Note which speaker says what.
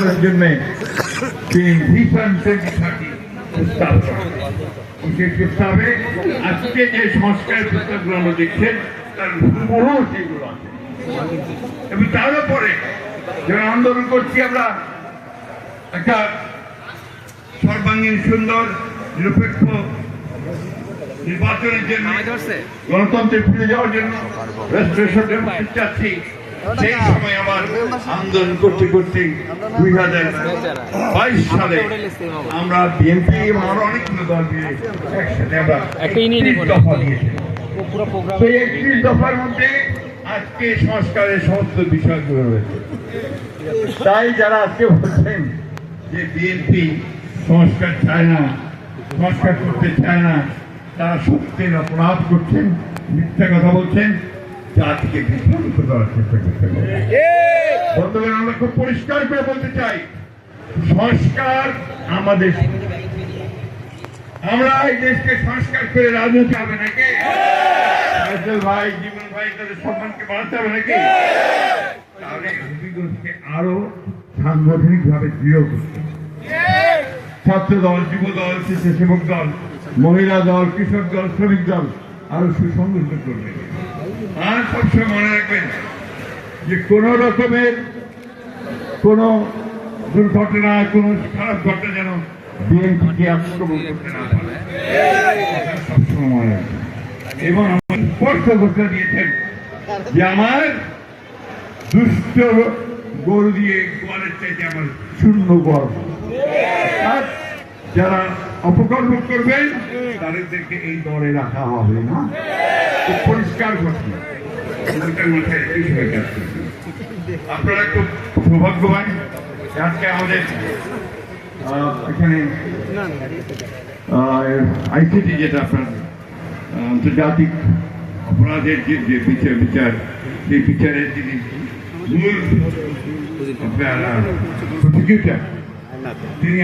Speaker 1: করার জন্য তিনি ভিশন 2030 প্রস্তাব করেন। সেই প্রস্তাবে আজকে যে সংস্কার প্রস্তাবগুলো আমরা দেখছেন তার বহু সেগুলো আছে এবং তার উপরে যারা আন্দোলন করছি আমরা একটা সর্বাঙ্গীন সুন্দর নিরপেক্ষ নির্বাচনের জন্য গণতন্ত্রে ফিরে যাওয়ার জন্য রেস্ট্রেশন ডেমোক্রেসি চাচ্ছি। সেই সময় আবার আন্দোলন করতে করতে 2022 সালে আমরা বিএনপি এবং আরো অনেকগুলো দল মিলে একসাথে আমরা 31 দফা দিয়েছিলাম। সেই 31 দফার মধ্যে আজকে সংস্কারের সমস্ত বিষয়গুলো রয়েছে। তাই যারা আজকে বলছেন যে বিএনপি সংস্কার চায় না, সংস্কার করতে চায় না, তারা সত্যের অপরাধ করছেন, মিথ্যা কথা বলছেন, জাতিকে বিভ্রান্ত করার চেষ্টা করতে হবে। বন্ধুগণ, আমরা খুব পরিষ্কার করে বলতে চাই, সংস্কার আমাদের, আমরা এই দেশকে সংস্কার করে রাজনীতি হবে নাকি? ভাই, জীবন ভাই, তাদের সম্মানকে বাড়াতে হবে নাকি? তাহলে হবিগঞ্জকে আরো সাংগঠনিক ভাবে দৃঢ় করতে হবে। ছাত্র দল, যুব দল, স্বেচ্ছাসেবক দল, মহিলা দল, কৃষক দল, শ্রমিক দল আরো সুসংগঠিত করবে। আর সবসময় মনে রাখবেন যে কোন রকমের কোন দুর্ঘটনা, কোন খারাপ ঘটনা যেন বিএনপিকে আক্রমণ করতে না পারে, সবসময় মনে রাখবেন। এবং আমার স্পষ্ট ঘোষণা দিয়েছেন যে আমার দুষ্ট গরু দিয়ে গোয়ালের চাইতে আমার শূন্য গর্ব। আর যারা অপকর্ম করবেন তাদেরকে এই দলে রাখা হবে না। পরিষ্কার ঘটনা মাথায় আপনারা খুব সৌভাগ্যবান। আজকে আমাদের এখানে আইসিটি যেটা আপনার আন্তর্জাতিক অপরাধের যে বিচার, সেই বিচারের যিনি মূল প্রসিকিউটর তিনি